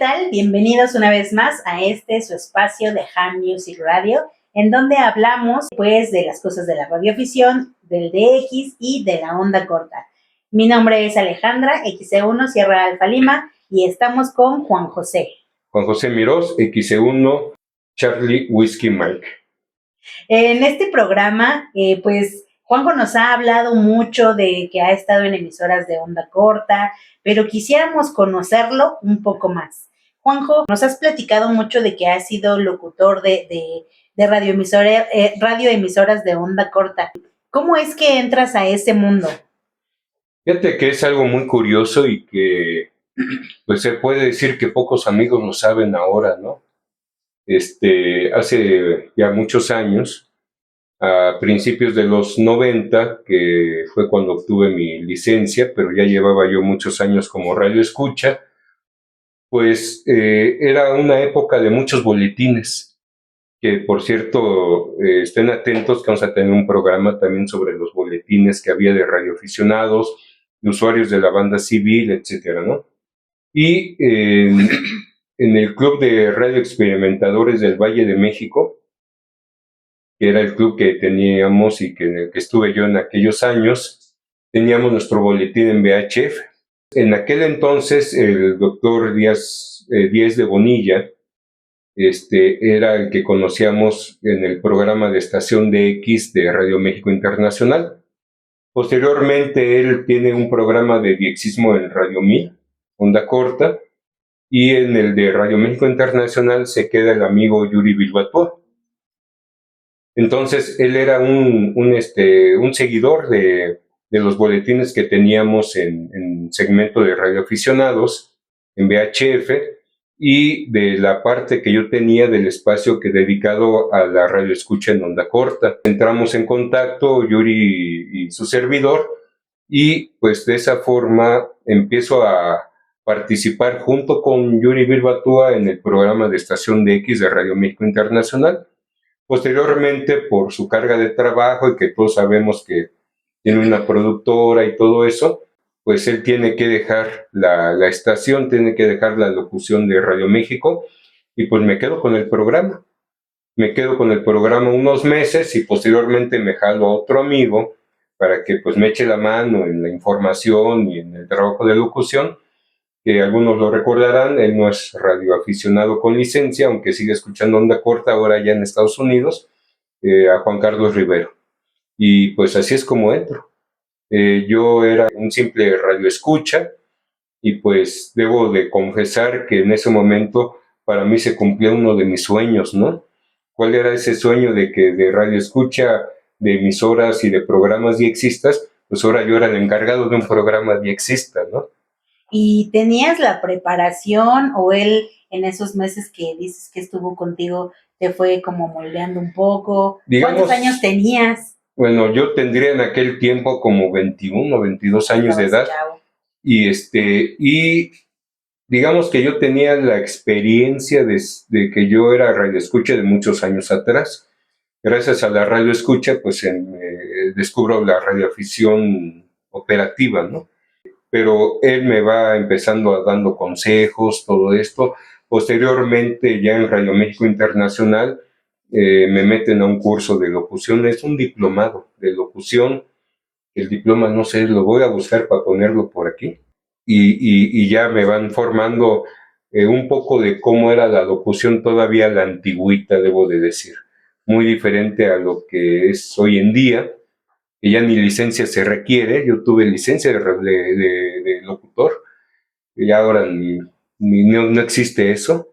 tal? Bienvenidos una vez más a su espacio de Ham Music Radio, en donde hablamos pues de las cosas de la radioafición, del DX y de la onda corta. Mi nombre es Alejandra, XC1 Sierra Alfa Lima, y estamos con Juan José. Juan José Mirós, XC1 Charlie Whiskey Mike. En este programa, pues Juanjo nos ha hablado mucho de que ha estado en emisoras de onda corta, pero quisiéramos conocerlo un poco más. Juanjo, nos has platicado mucho de que has sido locutor de radioemisoras de onda corta. ¿Cómo es que entras a ese mundo? Fíjate que es algo muy curioso y que pues se puede decir que pocos amigos lo saben ahora, ¿no? Hace ya muchos años, a principios de los 90, que fue cuando obtuve mi licencia, pero ya llevaba yo muchos años como radio escucha, pues era una época de muchos boletines, que por cierto, estén atentos que vamos a tener un programa también sobre los boletines que había de radioaficionados, de usuarios de la banda civil, etcétera, ¿no? Y en el Club de Radio Experimentadores del Valle de México, que era el club que teníamos y en el que estuve yo en aquellos años, teníamos nuestro boletín en VHF. En aquel entonces, el doctor Díaz de Bonilla era el que conocíamos en el programa de Estación DX de Radio México Internacional. Posteriormente, él tiene un programa de diexismo en Radio 1000, onda corta, y en el de Radio México Internacional se queda el amigo Yuri Bilbatúa. Entonces, él era un seguidor de los boletines que teníamos en segmento de radioaficionados, en VHF, y de la parte que yo tenía del espacio que dedicado a la radioescucha en onda corta. Entramos en contacto, Yuri y su servidor, y pues de esa forma empiezo a participar junto con Yuri Bilbatúa en el programa de Estación DX de Radio México Internacional. Posteriormente, por su carga de trabajo y que todos sabemos que tiene una productora y todo eso, pues él tiene que dejar la estación, tiene que dejar la locución de Radio México y pues me quedo con el programa. Me quedo con el programa unos meses y posteriormente me jalo a otro amigo para que pues me eche la mano en la información y en el trabajo de locución, que algunos lo recordarán, él no es radioaficionado con licencia, aunque sigue escuchando onda corta ahora ya en Estados Unidos, a Juan Carlos Rivero. Y pues así es como entro. Yo era un simple radioescucha y pues debo de confesar que en ese momento para mí se cumplió uno de mis sueños, ¿no? ¿Cuál era ese sueño de que de radioescucha, de emisoras y de programas diexistas, pues ahora yo era el encargado de un programa diexista, ¿no? ¿Y tenías la preparación o él en esos meses que dices que estuvo contigo te fue como moldeando un poco? Digamos, ¿cuántos años tenías? Bueno, yo tendría en aquel tiempo como 21 o 22 años de edad. Chavo. Y digamos que yo tenía la experiencia de que yo era radioescucha de muchos años atrás. Gracias a la radioescucha, pues descubro la radioafición operativa, ¿no? Pero él me va empezando dando consejos, todo esto. Posteriormente, ya en Radio México Internacional, me meten a un curso de locución, es un diplomado de locución. El diploma, no sé, lo voy a buscar para ponerlo por aquí. Y ya me van formando un poco de cómo era la locución todavía la antigüita, debo de decir. Muy diferente a lo que es hoy en día, que ya ni licencia se requiere. Yo tuve licencia de locutor, y ahora no existe eso.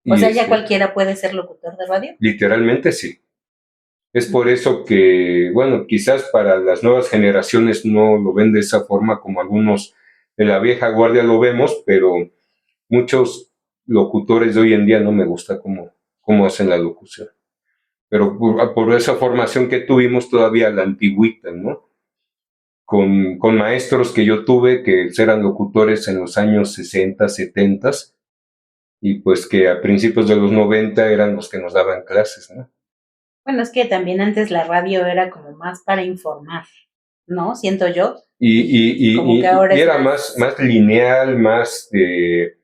O sea, ya cualquiera puede ser locutor de radio. Literalmente sí. Es por eso que, bueno, quizás para las nuevas generaciones no lo ven de esa forma como algunos de la vieja guardia lo vemos, pero muchos locutores de hoy en día no me gusta cómo hacen la locución. Pero por esa formación que tuvimos todavía la antigüita, ¿no? Con maestros que yo tuve que eran locutores en los años 60, 70, y pues que a principios de los 90 eran los que nos daban clases, ¿no? Bueno, es que también antes la radio era como más para informar, ¿no? Siento yo. Y era más lineal, más de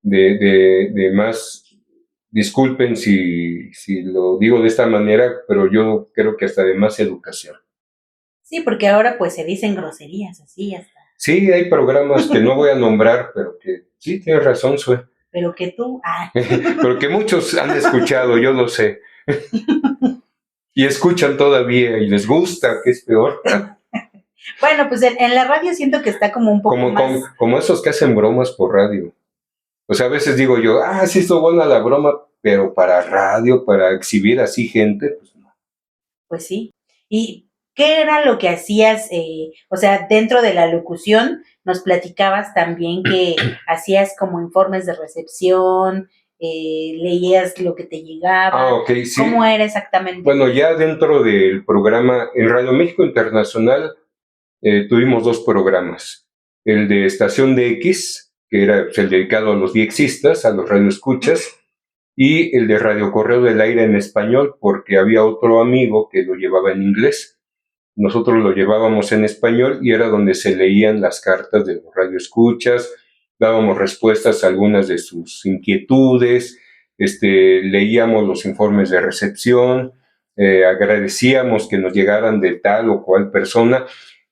de más. Disculpen si lo digo de esta manera, pero yo creo que hasta de más educación. Sí, porque ahora pues se dicen groserías así hasta. Sí, hay programas que no voy a nombrar, pero que sí, tienes razón, Sue. Pero que tú, Pero que muchos han escuchado, yo lo sé. Y escuchan todavía y les gusta, que es peor. Bueno, pues en la radio siento que está como un poco más. Como esos que hacen bromas por radio. O sea, a veces digo yo, sí, estuvo buena la broma, pero para radio, para exhibir así gente, pues no. Pues sí. ¿Y qué era lo que hacías? O sea, dentro de la locución nos platicabas también que hacías como informes de recepción, leías lo que te llegaba. Ok, sí. ¿Cómo era exactamente? Bueno, ya dentro del programa, en Radio México Internacional, tuvimos 2 programas. El de Estación de X, que era pues, el dedicado a los diexistas, a los radioescuchas, y el de Radio Correo del Aire en español, porque había otro amigo que lo llevaba en inglés. Nosotros lo llevábamos en español y era donde se leían las cartas de los radioescuchas, dábamos respuestas a algunas de sus inquietudes, leíamos los informes de recepción, agradecíamos que nos llegaran de tal o cual persona.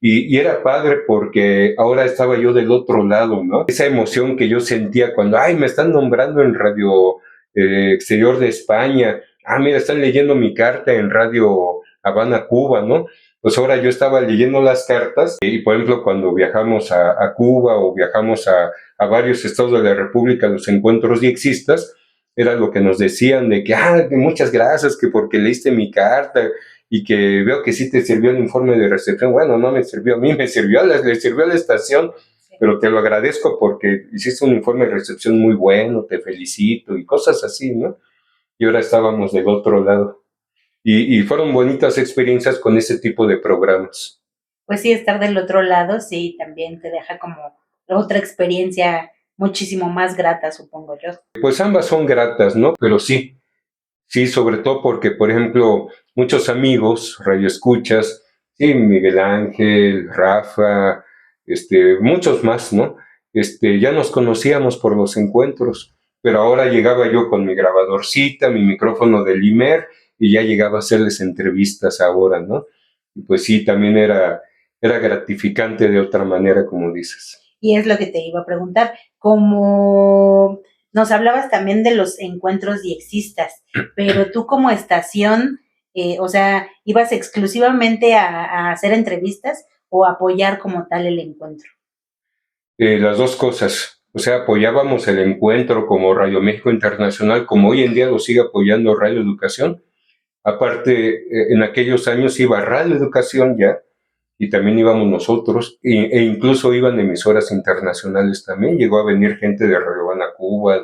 Y era padre porque ahora estaba yo del otro lado, ¿no? Esa emoción que yo sentía cuando, me están nombrando en Radio Exterior de España, mira, están leyendo mi carta en Radio Habana, Cuba, ¿no? Pues ahora yo estaba leyendo las cartas y, por ejemplo, cuando viajamos a Cuba o viajamos a varios estados de la República, los encuentros diexistas, era lo que nos decían de que, muchas gracias, que porque leíste mi carta, y que veo que sí te sirvió el informe de recepción. Bueno, no me sirvió a mí, le sirvió a la estación, pero te lo agradezco porque hiciste un informe de recepción muy bueno, te felicito y cosas así, ¿no? Y ahora estábamos del otro lado. Y fueron bonitas experiencias con ese tipo de programas. Pues sí, estar del otro lado, sí, también te deja como otra experiencia muchísimo más grata, supongo yo. Pues ambas son gratas, ¿no? Pero sí, sobre todo porque, por ejemplo, muchos amigos, radioescuchas, sí, Miguel Ángel, Rafa, muchos más, ¿no? Ya nos conocíamos por los encuentros, pero ahora llegaba yo con mi grabadorcita, mi micrófono de Limer, y ya llegaba a hacerles entrevistas ahora, ¿no? Y pues sí, también era gratificante de otra manera, como dices. Y es lo que te iba a preguntar, como nos hablabas también de los encuentros diexistas, pero tú como estación, o sea, ¿ibas exclusivamente a hacer entrevistas o apoyar como tal el encuentro? Las dos cosas. O sea, apoyábamos el encuentro como Radio México Internacional, como hoy en día lo sigue apoyando Radio Educación. Aparte, en aquellos años iba Radio Educación ya, y también íbamos nosotros, e incluso iban emisoras internacionales también. Llegó a venir gente de Radio Habana, Cuba,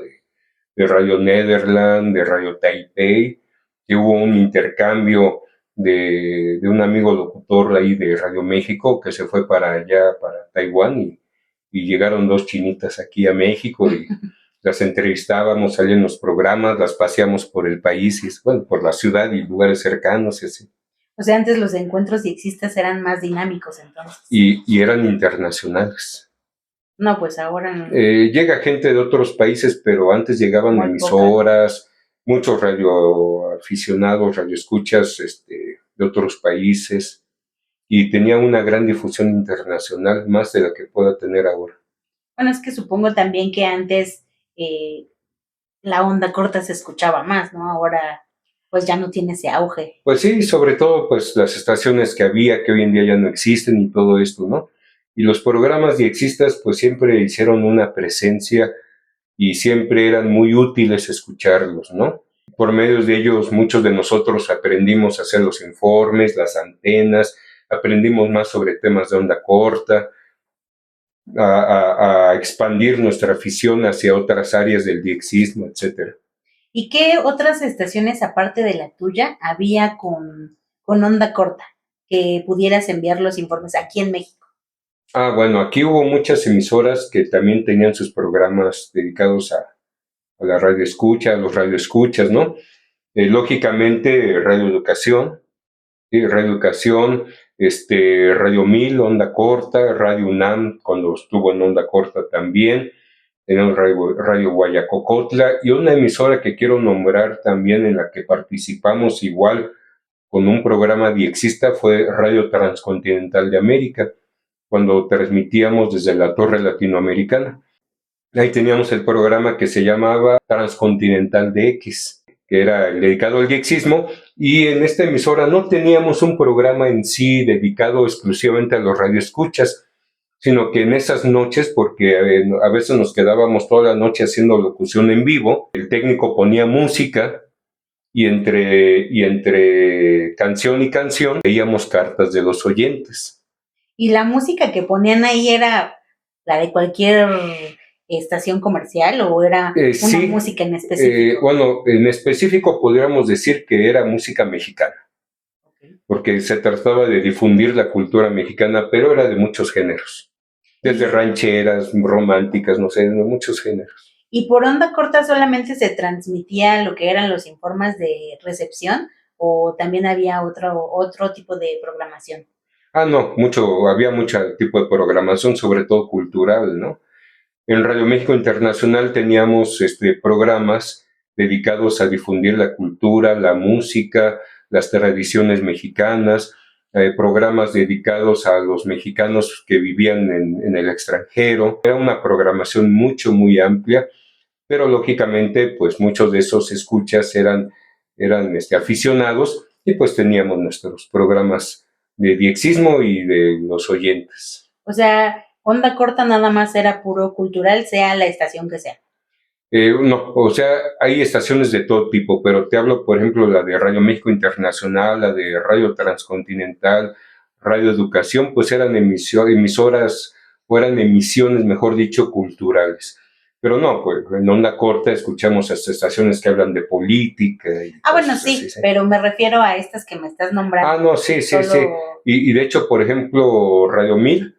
de Radio Nederland, de Radio Taipei, que hubo un intercambio de un amigo locutor ahí de Radio México que se fue para allá, para Taiwán, y llegaron 2 chinitas aquí a México y las entrevistábamos, salían los programas, las paseamos por el país, y, bueno, por la ciudad y lugares cercanos y así. O sea, antes los encuentros diexistas eran más dinámicos entonces. Y eran internacionales. No, pues ahora no. Llega gente de otros países, pero antes llegaban muy emisoras, muchos radioaficionados, radioescuchas de otros países, y tenía una gran difusión internacional, más de la que pueda tener ahora. Bueno, es que supongo también que antes la onda corta se escuchaba más, ¿no? Ahora pues ya no tiene ese auge. Pues sí, sobre todo pues las estaciones que había, que hoy en día ya no existen y todo esto, ¿no? Y los programas diexistas pues siempre hicieron una presencia y siempre eran muy útiles escucharlos, ¿no? Por medio de ellos muchos de nosotros aprendimos a hacer los informes, las antenas, aprendimos más sobre temas de onda corta, a expandir nuestra afición hacia otras áreas del diexismo, etcétera. ¿Y qué otras estaciones, aparte de la tuya, había con onda corta que pudieras enviar los informes aquí en México? Bueno, aquí hubo muchas emisoras que también tenían sus programas dedicados a la radioescucha, a los radioescuchas, ¿no? Lógicamente, Radio Educación, ¿sí? Radio Educación, Radio 1000, onda corta, Radio UNAM, cuando estuvo en onda corta también, teníamos Radio Guayacocotla, y una emisora que quiero nombrar también en la que participamos igual con un programa diexista fue Radio Transcontinental de América, cuando transmitíamos desde la Torre Latinoamericana. Ahí teníamos el programa que se llamaba Transcontinental DX, que era dedicado al diexismo, y en esta emisora no teníamos un programa en sí dedicado exclusivamente a los radioescuchas, sino que en esas noches, porque a veces nos quedábamos toda la noche haciendo locución en vivo, el técnico ponía música y entre canción y canción leíamos cartas de los oyentes. ¿Y la música que ponían ahí era la de cualquier estación comercial o era una Sí, música en específico? Bueno, en específico podríamos decir que era música mexicana, porque se trataba de difundir la cultura mexicana, pero era de muchos géneros, desde rancheras, románticas, no sé, de muchos géneros. ¿Y por onda corta solamente se transmitía lo que eran los informes de recepción o también había otro tipo de programación? No, había mucho tipo de programación, sobre todo cultural, ¿no? En Radio México Internacional teníamos programas dedicados a difundir la cultura, la música, las tradiciones mexicanas, programas dedicados a los mexicanos que vivían en el extranjero. Era una programación muy amplia, pero lógicamente pues muchos de esos escuchas eran aficionados, y pues teníamos nuestros programas de diexismo y de los oyentes. O sea, onda corta nada más era puro cultural, sea la estación que sea. No, o sea, hay estaciones de todo tipo, pero te hablo, por ejemplo, la de Radio México Internacional, la de Radio Transcontinental, Radio Educación, pues eran emisoras, o eran emisiones, mejor dicho, culturales. Pero no, pues en onda corta escuchamos hasta estaciones que hablan de política. Bueno, sí, así, pero me refiero a estas que me estás nombrando. No, sí. Y de hecho, por ejemplo, Radio 1000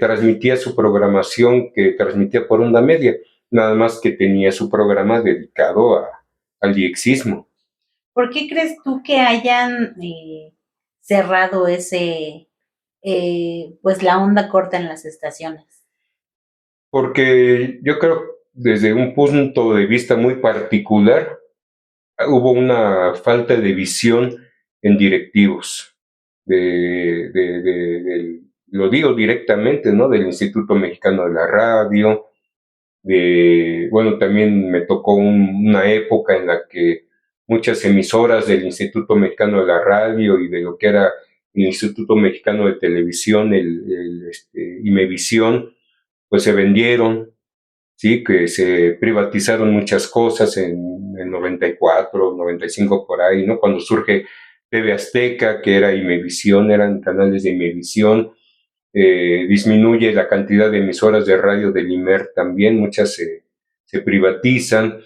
transmitía su programación que transmitía por onda media, nada más que tenía su programa dedicado al diexismo. ¿Por qué crees tú que hayan cerrado pues la onda corta en las estaciones? Porque yo creo, desde un punto de vista muy particular, hubo una falta de visión en directivos, lo digo directamente, ¿no? Del Instituto Mexicano de la Radio. Bueno, también me tocó una época en la que muchas emisoras del Instituto Mexicano de la Radio y de lo que era el Instituto Mexicano de Televisión, Imevisión, pues se vendieron, ¿sí? Que se privatizaron muchas cosas en el 94, 95 por ahí, ¿no? Cuando surge TV Azteca, que era Imevisión, eran canales de Imevisión. Disminuye la cantidad de emisoras de radio del IMER también, muchas se privatizan,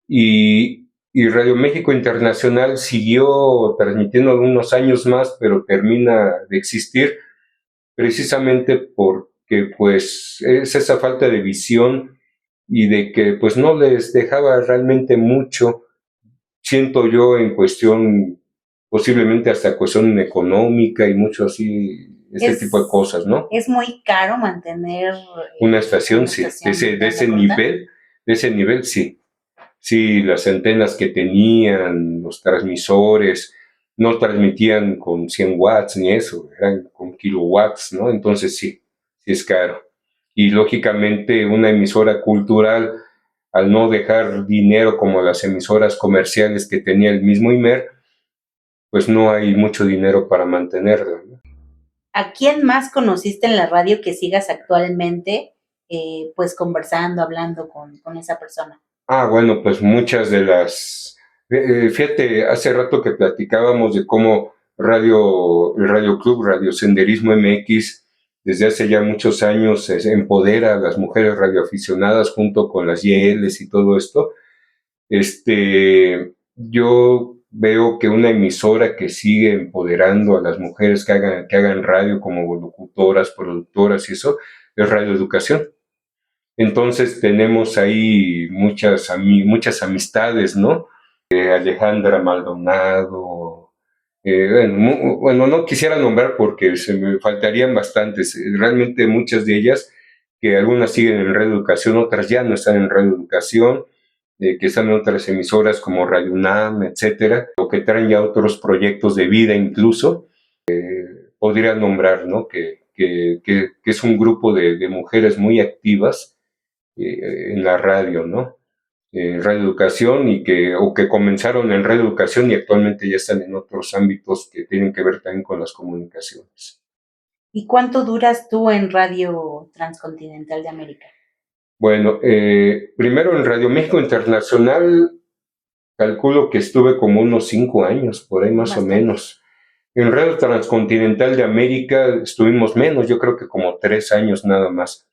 y Radio México Internacional siguió transmitiendo unos años más, pero termina de existir precisamente porque pues es esa falta de visión y de que pues no les dejaba realmente mucho, siento yo, en cuestión, posiblemente hasta cuestión económica y mucho así, tipo de cosas, ¿no? Es muy caro mantener una estación, sí, de ese nivel, sí. Sí, las antenas que tenían, los transmisores, no transmitían con 100 watts ni eso, eran con kilowatts, ¿no? Entonces sí es caro. Y lógicamente una emisora cultural, al no dejar dinero como las emisoras comerciales que tenía el mismo IMER, pues no hay mucho dinero para mantenerla, ¿no? ¿A quién más conociste en la radio que sigas actualmente, pues conversando, hablando con esa persona? Bueno, pues muchas de las... fíjate, hace rato que platicábamos de cómo el Radio Club, Radio Senderismo MX, desde hace ya muchos años empodera a las mujeres radioaficionadas junto con las YLs y todo esto. Yo veo que una emisora que sigue empoderando a las mujeres que hagan radio como locutoras, productoras y eso, es Radio Educación. Entonces tenemos ahí muchas amistades, ¿no? Alejandra Maldonado, bueno, no quisiera nombrar porque se me faltarían bastantes, realmente muchas de ellas que algunas siguen en Radio Educación, otras ya no están en Radio Educación, que están en otras emisoras como Radio UNAM, etcétera, o que traen ya otros proyectos de vida incluso. Podría nombrar, ¿no? Que es un grupo de mujeres muy activas en la radio, ¿no? Radio Educación o que comenzaron en Radio Educación y actualmente ya están en otros ámbitos que tienen que ver también con las comunicaciones. ¿Y cuánto duras tú en Radio Transcontinental de América? Bueno, primero en Radio México Internacional calculo que estuve como unos 5 años, por ahí más Bastante. o menos. En Radio Transcontinental de América estuvimos menos, yo creo que como 3 años nada más.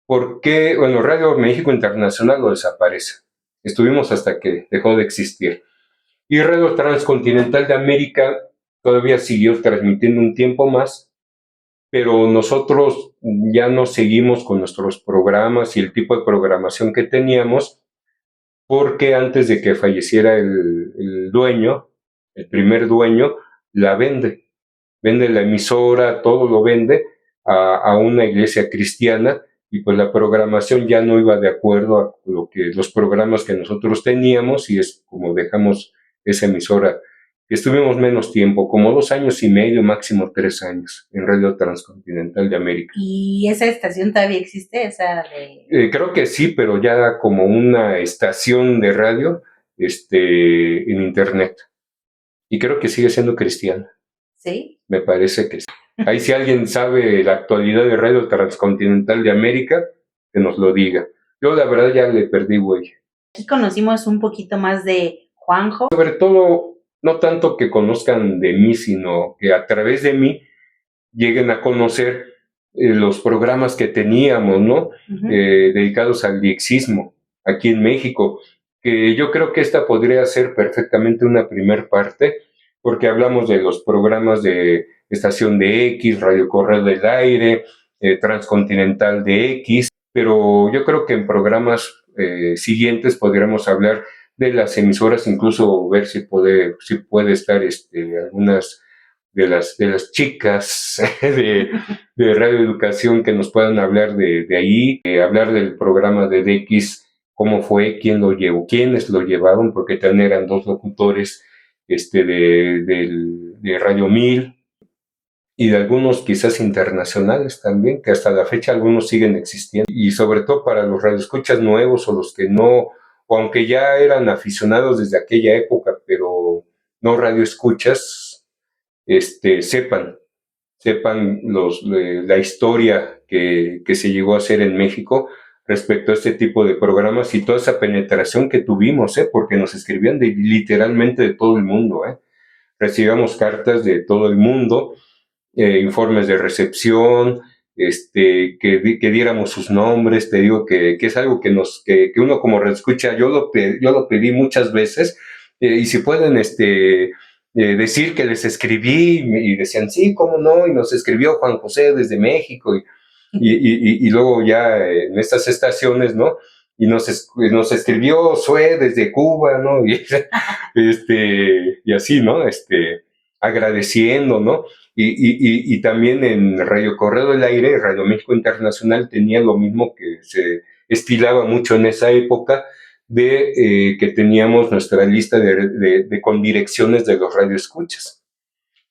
Porque, bueno, Radio México Internacional lo desaparece. Estuvimos hasta que dejó de existir. Y Radio Transcontinental de América todavía siguió transmitiendo un tiempo más, pero nosotros ya no seguimos con nuestros programas y el tipo de programación que teníamos, porque antes de que falleciera el dueño, el primer dueño, la vende la emisora, todo lo vende a una iglesia cristiana, y pues la programación ya no iba de acuerdo a los programas que nosotros teníamos, y es como dejamos esa emisora. Estuvimos menos tiempo, como 2 años y medio, máximo 3 años, en Radio Transcontinental de América. ¿Y esa estación todavía existe? Esa de... Creo que sí, pero ya como una estación de radio en internet. Y creo que sigue siendo cristiana. ¿Sí? Me parece que sí. Ahí si alguien sabe la actualidad de Radio Transcontinental de América, que nos lo diga. Yo la verdad ya le perdí huella. Aquí conocimos un poquito más de Juanjo. Sobre todo, no tanto que conozcan de mí, sino que a través de mí lleguen a conocer los programas que teníamos, ¿no? Dedicados al diexismo aquí en México, que yo creo que esta podría ser perfectamente una primer parte, porque hablamos de los programas de Estación de X, Radio Correo del Aire, Transcontinental de X, pero yo creo que en programas siguientes podríamos hablar de las emisoras, incluso ver si puede estar algunas de las chicas de Radio Educación que nos puedan hablar de ahí, hablar del programa de DX, cómo fue, quién lo llevó, quiénes lo llevaron, porque también eran 2 locutores de Radio 1000 y de algunos quizás internacionales también, que hasta la fecha algunos siguen existiendo, y sobre todo para los radioescuchas nuevos o los que no, o aunque ya eran aficionados desde aquella época, pero no radioescuchas, sepan la historia que se llegó a hacer en México respecto a este tipo de programas y toda esa penetración que tuvimos, porque nos escribían literalmente de todo el mundo, recibíamos cartas de todo el mundo, informes de recepción, que diéramos sus nombres. Te digo que es algo que uno como escucha, yo lo pedí muchas veces, y si pueden decir que les escribí, y decían sí, cómo no, y nos escribió Juan José desde México, y luego ya en estas estaciones, ¿no? Y nos escribió Sue desde Cuba, ¿no? Y así, ¿no? Agradeciendo, ¿no? Y también en Radio Correo del Aire, Radio México Internacional tenía lo mismo, que se estilaba mucho en esa época, que teníamos nuestra lista de condirecciones de los radioescuchas,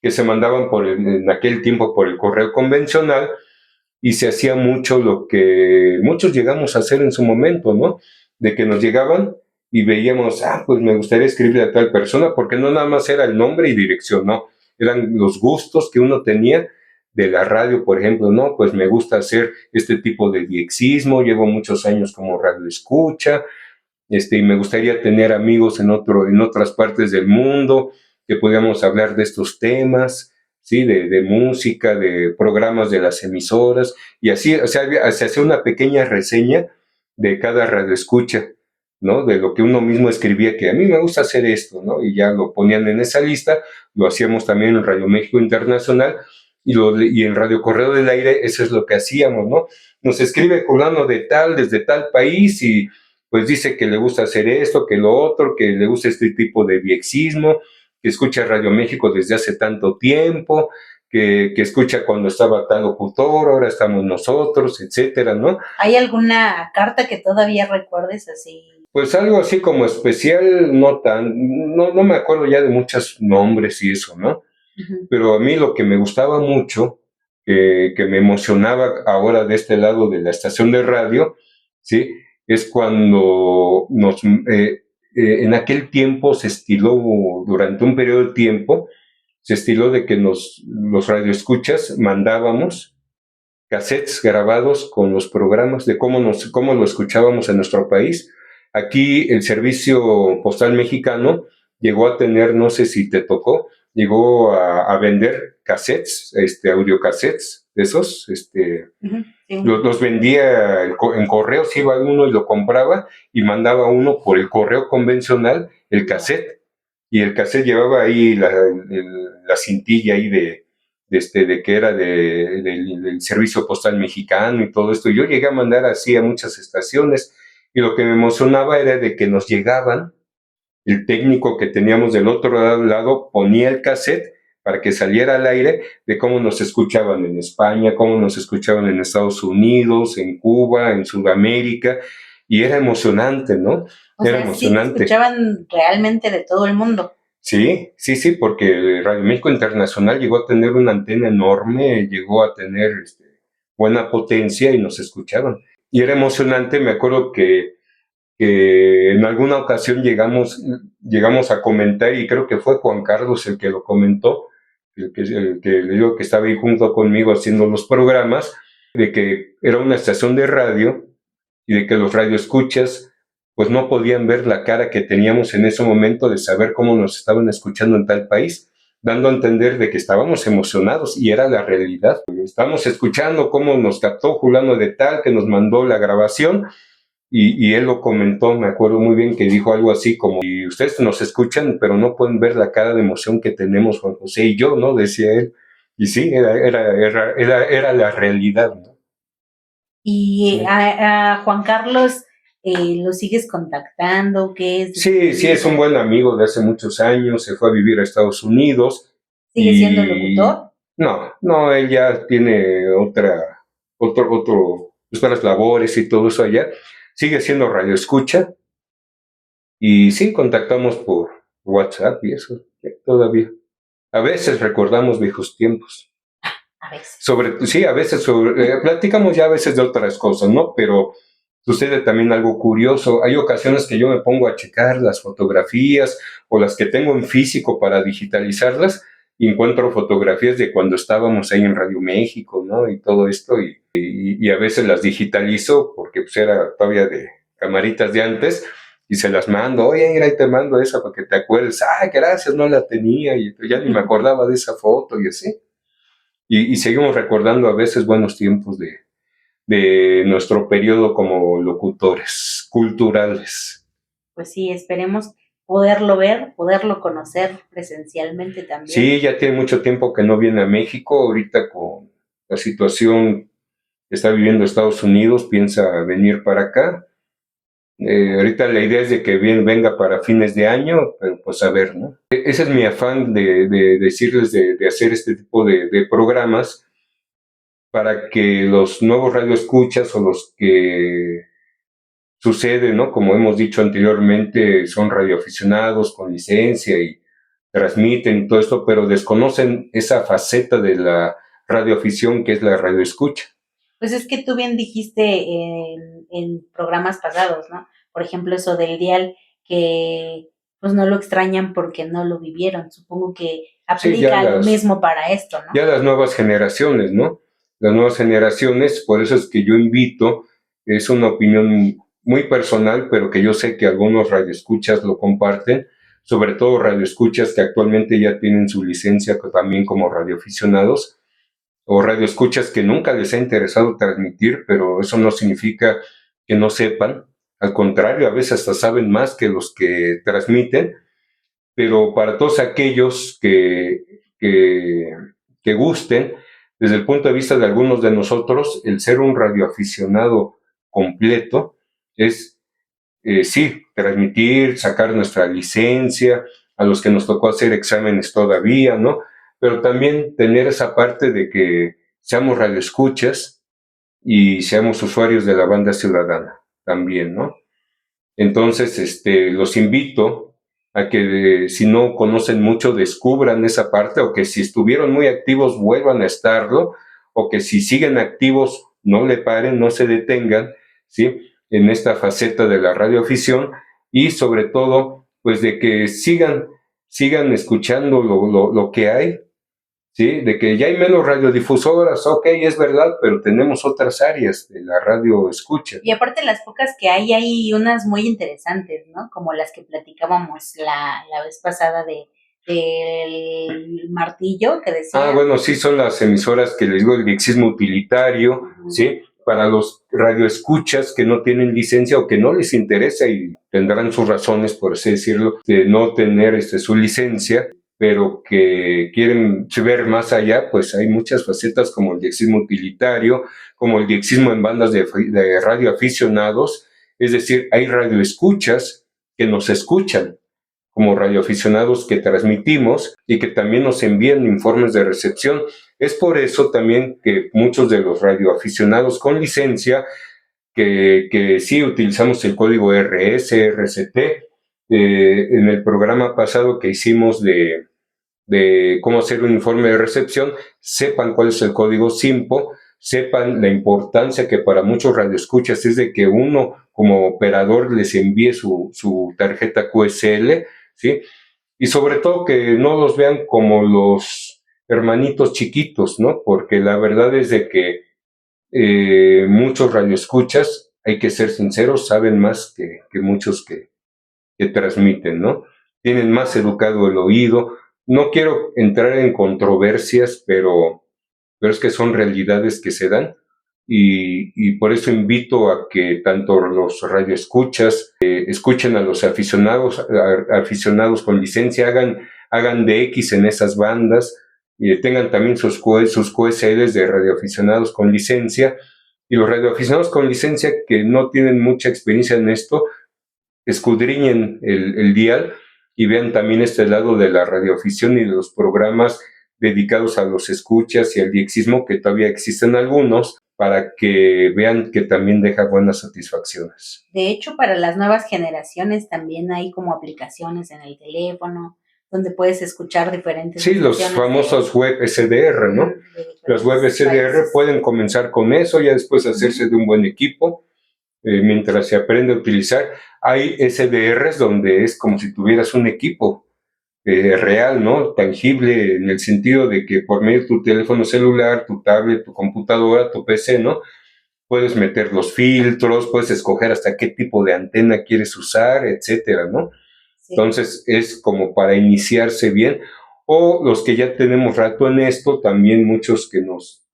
que se mandaban en aquel tiempo por el correo convencional, y se hacía mucho lo que muchos llegamos a hacer en su momento, ¿no? De que nos llegaban y veíamos, pues me gustaría escribirle a tal persona, porque no nada más era el nombre y dirección, no, eran los gustos que uno tenía de la radio, por ejemplo, no, pues me gusta hacer este tipo de diexismo, llevo muchos años como radio escucha, y me gustaría tener amigos en otras partes del mundo, que pudiéramos hablar de estos temas, ¿sí? De música, de programas de las emisoras, y así, o sea, se hacía una pequeña reseña de cada radioescucha, ¿no? De lo que uno mismo escribía, que a mí me gusta hacer esto, ¿no? Y ya lo ponían en esa lista. Lo hacíamos también en Radio México Internacional, y en Radio Correo del Aire, eso es lo que hacíamos, ¿no? Nos escribe fulano desde tal país, y pues dice que le gusta hacer esto, que lo otro, que le gusta este tipo de diexismo, que escucha Radio México desde hace tanto tiempo, que escucha cuando estaba tal locutor, ahora estamos nosotros, etcétera, ¿no? ¿Hay alguna carta que todavía recuerdes así? Pues algo así como especial, no me acuerdo ya de muchos nombres y eso, ¿no? Uh-huh. Pero a mí lo que me gustaba mucho, que me emocionaba ahora de este lado de la estación de radio, ¿sí? Es cuando en aquel tiempo se estiló, durante un periodo de tiempo, se estiló de que los radioescuchas mandábamos cassettes grabados con los programas de cómo lo escuchábamos en nuestro país. Aquí el Servicio Postal Mexicano llegó a tener, no sé si te tocó, llegó a vender cassettes, audiocassettes de esos, Uh-huh. Sí. los vendía en correos, iba uno y lo compraba y mandaba uno por el correo convencional el cassette, y el cassette llevaba ahí la cintilla ahí de que era del Servicio Postal Mexicano y todo esto. Yo llegué a mandar así a muchas estaciones, y lo que me emocionaba era de que nos llegaban, el técnico que teníamos del otro lado ponía el cassette para que saliera al aire de cómo nos escuchaban en España, cómo nos escuchaban en Estados Unidos, en Cuba, en Sudamérica, y era emocionante, ¿no? Era emocionante. Sí, escuchaban realmente de todo el mundo. Sí, porque Radio México Internacional llegó a tener una antena enorme, llegó a tener buena potencia y nos escuchaban. Y era emocionante, me acuerdo que en alguna ocasión llegamos a comentar, y creo que fue Juan Carlos el que lo comentó, el que le digo que estaba ahí junto conmigo haciendo los programas, de que era una estación de radio y de que los radioescuchas pues no podían ver la cara que teníamos en ese momento de saber cómo nos estaban escuchando en tal país, dando a entender de que estábamos emocionados, y era la realidad. Estábamos escuchando cómo nos captó fulano de tal, que nos mandó la grabación, y él lo comentó, me acuerdo muy bien, que dijo algo así como: y ustedes nos escuchan, pero no pueden ver la cara de emoción que tenemos Juan José y yo, ¿no? Decía él. Y sí, era la realidad, ¿no? Y Sí. a Juan Carlos, ¿lo sigues contactando? ¿Qué es? Sí, es un buen amigo de hace muchos años, se fue a vivir a Estados Unidos. ¿Sigue siendo locutor? No, él ya tiene otras labores y todo eso allá. Sigue siendo radioescucha, y sí, contactamos por WhatsApp y eso, todavía. A veces recordamos viejos tiempos. A veces. A veces platicamos ya a veces de otras cosas, ¿no? Pero sucede también algo curioso. Hay ocasiones que yo me pongo a checar las fotografías o las que tengo en físico para digitalizarlas, y encuentro fotografías de cuando estábamos ahí en Radio México, ¿no? Y todo esto, y a veces las digitalizo porque pues era todavía de camaritas de antes, y se las mando. Oye, mira, ahí te mando esa para que te acuerdes. Ay, gracias, no la tenía, y ya ni me acordaba de esa foto y así. Y seguimos recordando a veces buenos tiempos de nuestro periodo como locutores culturales. Pues sí, esperemos poderlo ver, poderlo conocer presencialmente también. Sí, ya tiene mucho tiempo que no viene a México. Ahorita con la situación que está viviendo Estados Unidos, piensa venir para acá. Ahorita la idea es de que venga para fines de año, pero pues a ver, ¿no? Ese es mi afán de decirles de hacer este tipo de programas, para que los nuevos radioescuchas, o los que sucede, ¿no? Como hemos dicho anteriormente, son radioaficionados con licencia y transmiten todo esto, pero desconocen esa faceta de la radioafición que es la radioescucha. Pues es que tú bien dijiste en programas pasados, ¿no? Por ejemplo, eso del dial, que pues no lo extrañan porque no lo vivieron. Supongo que aplica lo mismo para esto, ¿no? Ya las nuevas generaciones, ¿no? Las nuevas generaciones, por eso es que yo invito, es una opinión muy personal, pero que yo sé que algunos radioescuchas lo comparten, sobre todo radioescuchas que actualmente ya tienen su licencia también como radioaficionados, o radioescuchas que nunca les ha interesado transmitir, pero eso no significa que no sepan. Al contrario, a veces hasta saben más que los que transmiten. Pero para todos aquellos que gusten, desde el punto de vista de algunos de nosotros, el ser un radioaficionado completo es, sí, transmitir, sacar nuestra licencia, a los que nos tocó hacer exámenes todavía, ¿no? pero también tener esa parte de que seamos radioescuchas y seamos usuarios de la banda ciudadana también, ¿no? Entonces, los invito a que si no conocen mucho, descubran esa parte, o que si estuvieron muy activos, vuelvan a estarlo, o que si siguen activos, no le paren, no se detengan, ¿sí? En esta faceta de la radioafición, y sobre todo, pues de que sigan escuchando lo que hay, ¿sí? De que ya hay menos radiodifusoras, ok, es verdad, pero tenemos otras áreas de la radio escucha. Y aparte las pocas que hay unas muy interesantes, ¿no? Como las que platicábamos la vez pasada del martillo que decía. Ah, bueno, sí, son las emisoras que les digo, el diexismo utilitario, ¿sí? Para los radioescuchas que no tienen licencia o que no les interesa, y tendrán sus razones, por así decirlo, de no tener su licencia, pero que quieren ver más allá, pues hay muchas facetas como el diexismo utilitario, como el diexismo en bandas de radioaficionados, es decir, hay radioescuchas que nos escuchan como radioaficionados que transmitimos y que también nos envían informes de recepción. Es por eso también que muchos de los radioaficionados con licencia, que sí utilizamos el código RS, RCT, en el programa pasado que hicimos de cómo hacer un informe de recepción, sepan cuál es el código SIMPO, sepan la importancia que para muchos radioescuchas es de que uno como operador les envíe su tarjeta QSL, ¿sí? Y sobre todo que no los vean como los hermanitos chiquitos, ¿no? Porque la verdad es de que muchos radioescuchas, hay que ser sinceros, saben más que muchos que transmiten, ¿no? Tienen más educado el oído. No quiero entrar en controversias, pero es que son realidades que se dan, y por eso invito a que tanto los radioescuchas escuchen a los aficionados con licencia, hagan DX en esas bandas, y tengan también sus QSLs de radioaficionados con licencia, y los radioaficionados con licencia que no tienen mucha experiencia en esto, escudriñen el dial y vean también este lado de la radioafición y de los programas dedicados a los escuchas y al diexismo, que todavía existen algunos, para que vean que también deja buenas satisfacciones. De hecho, para las nuevas generaciones también hay como aplicaciones en el teléfono donde puedes escuchar diferentes. Sí, los famosos web SDR, ¿no? Los web SDR pueden comenzar con eso, ya después hacerse de un buen equipo. Mientras se aprende a utilizar, hay SDRs donde es como si tuvieras un equipo real, ¿no? Tangible, en el sentido de que por medio de tu teléfono celular, tu tablet, tu computadora, tu PC, ¿no? Puedes meter los filtros, puedes escoger hasta qué tipo de antena quieres usar, etcétera, ¿no? Sí. Entonces es como para iniciarse bien. O los que ya tenemos rato en esto, también muchos que nos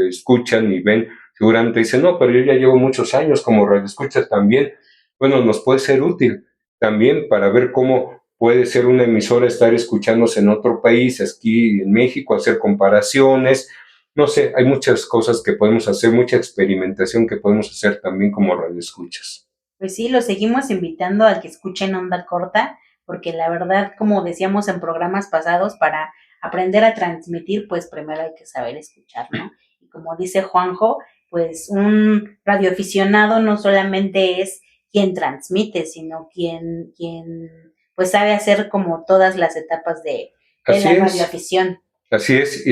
escuchan y ven, seguramente dicen, no, pero yo ya llevo muchos años como radioescucha también. Bueno, nos puede ser útil también para ver cómo puede ser una emisora estar escuchándose en otro país, aquí en México, hacer comparaciones. No sé, hay muchas cosas que podemos hacer, mucha experimentación que podemos hacer también como radioescuchas. Pues sí, los seguimos invitando a que escuchen Onda Corta, porque la verdad, como decíamos en programas pasados, para aprender a transmitir, pues primero hay que saber escuchar, ¿no? Y como dice Juanjo, pues un radioaficionado no solamente es quien transmite, sino quien pues sabe hacer como todas las etapas de la radioafición. Así es,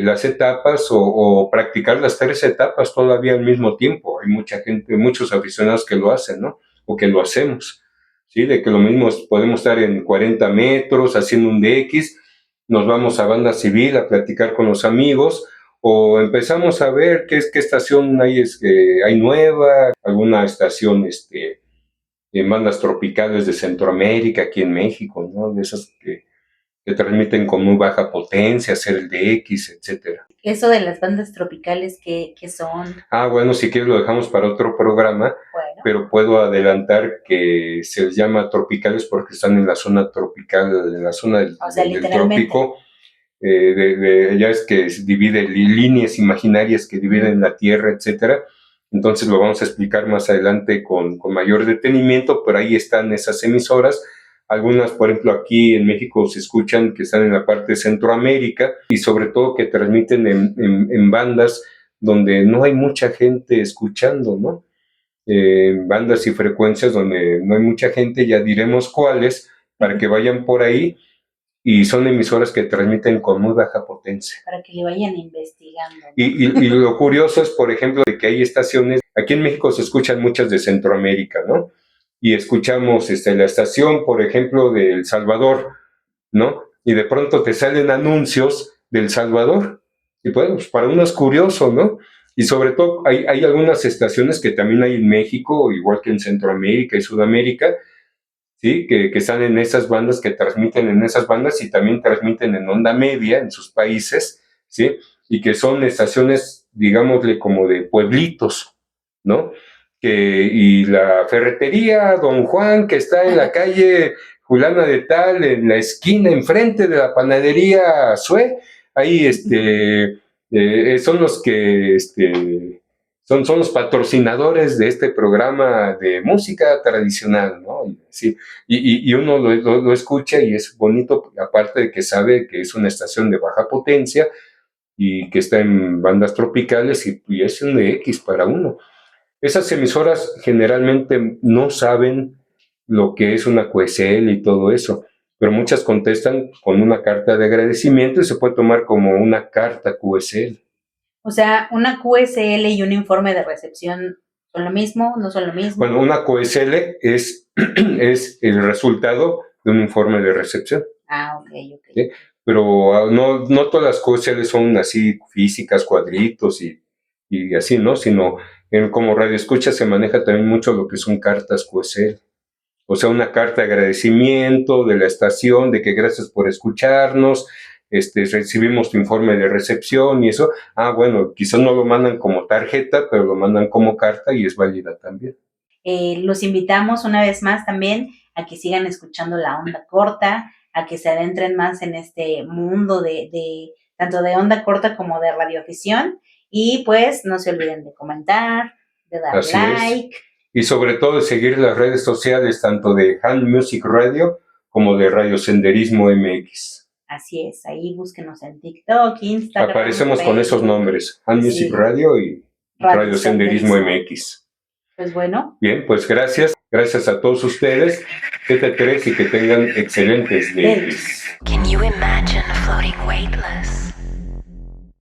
las etapas o practicar las 3 etapas todavía al mismo tiempo. Hay mucha gente, muchos aficionados que lo hacen, ¿no? O que lo hacemos, ¿sí? De que lo mismo podemos estar en 40 metros haciendo un DX, nos vamos a banda civil a platicar con los amigos, o empezamos a ver qué estación hay, hay nueva, alguna estación en bandas tropicales de Centroamérica, aquí en México, ¿no? De esas que transmiten con muy baja potencia, hacer el DX, etcétera. Eso de las bandas tropicales, ¿qué son? Ah, bueno, si quieres lo dejamos para otro programa, bueno, pero puedo adelantar que se les llama tropicales porque están en la zona tropical, en la zona del trópico. Ya es que se divide líneas imaginarias que dividen la Tierra, etcétera. Entonces lo vamos a explicar más adelante con mayor detenimiento, pero ahí están esas emisoras Algunas, por ejemplo, aquí en México se escuchan que están en la parte de Centroamérica y sobre todo que transmiten en bandas donde no hay mucha gente escuchando, ¿no? Bandas y frecuencias donde no hay mucha gente, ya diremos cuáles, para que vayan por ahí, y son emisoras que transmiten con muy baja potencia. Para que le vayan investigando, ¿no? Y lo curioso es, por ejemplo, de que hay estaciones, aquí en México se escuchan muchas de Centroamérica, ¿no? Y escuchamos la estación, por ejemplo, de El Salvador, ¿no? Y de pronto te salen anuncios del Salvador. Y pues para uno es curioso, ¿no? Y sobre todo hay algunas estaciones que también hay en México, igual que en Centroamérica y Sudamérica, ¿sí? Que están en esas bandas, que transmiten en esas bandas y también transmiten en onda media en sus países, ¿sí? Y que son estaciones, digámosle, como de pueblitos, ¿no? Y la ferretería Don Juan, que está en la calle Fulana de Tal, en la esquina enfrente de la panadería Sue, ahí son los que son los patrocinadores de este programa de música tradicional, ¿no? Sí, y uno lo escucha y es bonito, aparte de que sabe que es una estación de baja potencia y que está en bandas tropicales y es un X para uno. Esas emisoras generalmente no saben lo que es una QSL y todo eso, pero muchas contestan con una carta de agradecimiento y se puede tomar como una carta QSL. O sea, una QSL y un informe de recepción son lo mismo, no son lo mismo. Bueno, una QSL es el resultado de un informe de recepción. Ah, ok. ¿Sí? Pero no todas las QSL son así físicas, cuadritos y así, ¿no? Sino como radio escucha se maneja también mucho lo que son cartas QSL. O sea, una carta de agradecimiento de la estación, de que gracias por escucharnos, recibimos tu informe de recepción y eso. Ah, bueno, quizás no lo mandan como tarjeta, pero lo mandan como carta y es válida también. Los invitamos una vez más también a que sigan escuchando La Onda Corta, a que se adentren más en este mundo de tanto de onda corta como de radioafición, y pues no se olviden de comentar, de dar Así like. Y sobre todo de seguir las redes sociales tanto de Hand Music Radio como de Radio Senderismo MX. Así es, ahí búsquenos en TikTok, Instagram. Aparecemos con esos nombres, Hand Music Radio y Radio Senderismo MX. Pues bueno. Bien, pues gracias a todos ustedes, TT3, y que tengan excelentes días. Can you imagine floating weightless?